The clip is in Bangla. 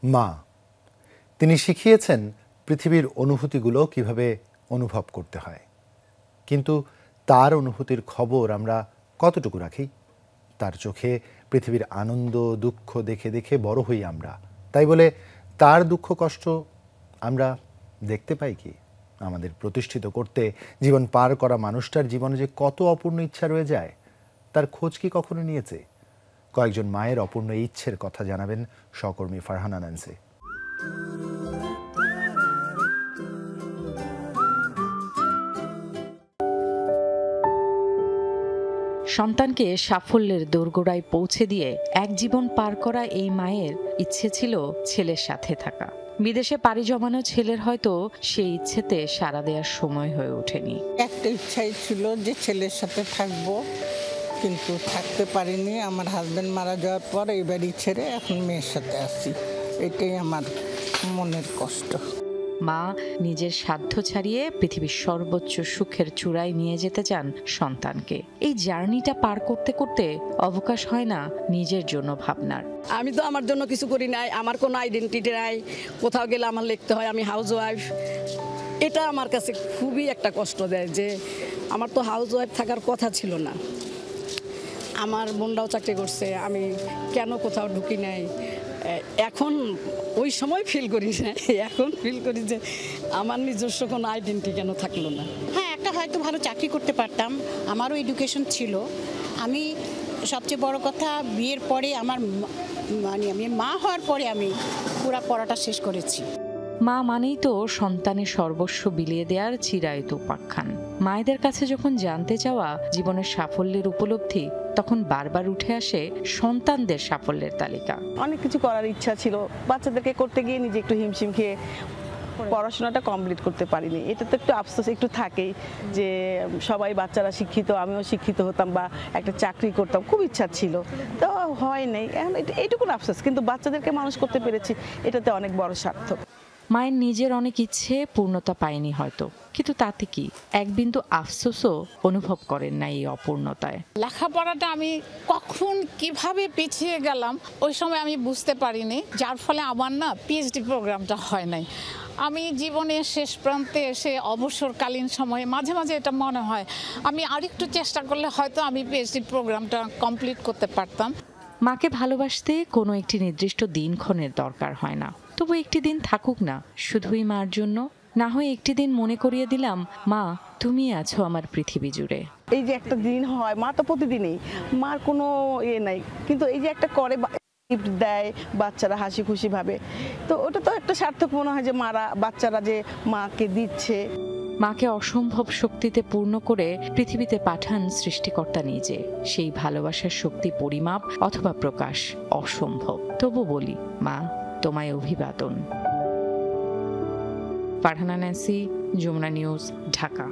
মা, তিনি শিখিয়েছেন পৃথিবীর অনুভূতিগুলো কিভাবে অনুভব করতে হয়। কিন্তু তার অনুভূতির খবর আমরা কতটুকু রাখি? তার চোখে পৃথিবীর আনন্দ দুঃখ দেখে দেখে বড় হই আমরা। তাই বলে তার দুঃখ কষ্ট আমরা দেখতে পাই কি? আমাদের প্রতিষ্ঠিত করতে জীবন পার করা মানুষটার জীবনে যে কত অপূর্ণ ইচ্ছা রয়ে যায়, তার খোঁজ কি কখনো নিয়েছে? কয়েকজন মায়ের অপূর্ণ ইচ্ছের কথা জানাবেন সহকর্মী ফারহানা ন্যান্সি। সন্তানকে সাফল্যের দোরগোড়ায় পৌঁছে দিয়ে এক জীবন পার করা এই মায়ের ইচ্ছে ছিল ছেলের সাথে থাকা। বিদেশে পাড়ি জমানো ছেলের হয়তো সেই ইচ্ছেতে সাড়া দেওয়ার সময় হয়ে ওঠেনি। একটা ইচ্ছাই ছিল যে ছেলের সাথে থাকবো, কিন্তু থাকতে পারিনি। আমার হাজবেন্ড মারা যাওয়ার পর এই বাড়ি ছেড়ে এখন মেয়ের সাথে আসি। এটাই আমার মনের কষ্ট। মা নিজের সাধ্য ছাড়িয়ে পৃথিবীর সর্বোচ্চ সুখের চূড়ায় নিয়ে যেতে চান সন্তানকে। এই জার্নিটা পার করতে করতে অবকাশ হয় না নিজের জন্য ভাবনার। আমি তো আমার জন্য কিছু করি নাই, আমার কোনো আইডেন্টিটি নাই। কোথাও গেলে আমার লিখতে হয় আমি হাউস ওয়াইফ। এটা আমার কাছে খুবই একটা কষ্ট দেয় যে আমার তো হাউস ওয়াইফ থাকার কথা ছিল না। আমার বোনরাও চাকরি করছে, আমি কেন কোথাও ঢুকি নাই। এখন ওই সময় ফিল করি না, এখন ফিল করি যে আমার নিজস্ব কোনো আইডেন্টি কেন থাকলো না। হ্যাঁ, একটা হয়তো ভালো চাকরি করতে পারতাম, আমারও এডুকেশন ছিল। আমি সবচেয়ে বড় কথা বিয়ের পরে আমি মা হওয়ার পরে আমি পুরো পড়াটা শেষ করেছি। মা মানেই তো সন্তানের সর্বস্ব বিলিয়ে দেওয়ার চিরায়ত উপাখ্যান। মায়েদের কাছে যখন জানতে চাওয়া জীবনের সাফল্যের উপলব্ধি, তখন বারবার উঠে আসে সন্তানদের সাফল্যের তালিকা। অনেক কিছু করার ইচ্ছা ছিল, বাচ্চাদেরকে করতে গিয়ে নিজে একটু হিমশিম খেয়ে পড়াশোনাটা কমপ্লিট করতে পারিনি। এটা তো একটু আফসোস একটু থাকেই যে সবাই বাচ্চারা শিক্ষিত, আমিও শিক্ষিত হতাম বা একটা চাকরি করতাম, খুব ইচ্ছা ছিল, তো হয় নাই। এখন এইটুকুন আফসোস, কিন্তু বাচ্চাদেরকে মানুষ করতে পেরেছি, এটাতে অনেক বড় সার্থক। মায়ের নিজের অনেক ইচ্ছে পূর্ণতা পায়নি হয়তো, কিন্তু তাতে কি এক বিন্দু আফসোসও অনুভব করেন না এই অপূর্ণতায়। লেখাপড়াটা আমি কখন কিভাবে পিছিয়ে গেলাম ওই সময় আমি বুঝতে পারিনি, যার ফলে আমার না পিএইচডি প্রোগ্রামটা হয় নাই। আমি জীবনের শেষ প্রান্তে এসে অবসরকালীন সময়ে মাঝে মাঝে এটা মনে হয় আমি আরেকটু চেষ্টা করলে হয়তো আমি পিএইচডি প্রোগ্রামটা কমপ্লিট করতে পারতাম। মাকে ভালোবাসতে কোনো একটি নির্দিষ্ট দিনক্ষণের দরকার হয় না, তবু একটি দিন থাকুক না শুধুই মার জন্য। না হয় একটি দিন মনে করিয়ে দিলাম, মা তুমি আছো আমার পৃথিবী জুড়ে। এই যে একটা দিন হয়, মা তো প্রতিদিনই, মার কোনো ইয়ে নাই, কিন্তু এই যে একটা করে গিফট দেয় বাচ্চারা হাসি খুশি ভাবে, তো ওটা তো একটা সার্থক মনে হয় যে বাচ্চারা যে মাকে দিচ্ছে। মাকে অসম্ভব শক্তিতে পূর্ণ করে পৃথিবীতে পাঠান সৃষ্টিকর্তা নিজে। সেই ভালোবাসার শক্তি পরিমাপ অথবা প্রকাশ অসম্ভব। তবু বলি, মা তোমায় অভিবাদন। Farhana Nancy, Jamuna news, Dhaka.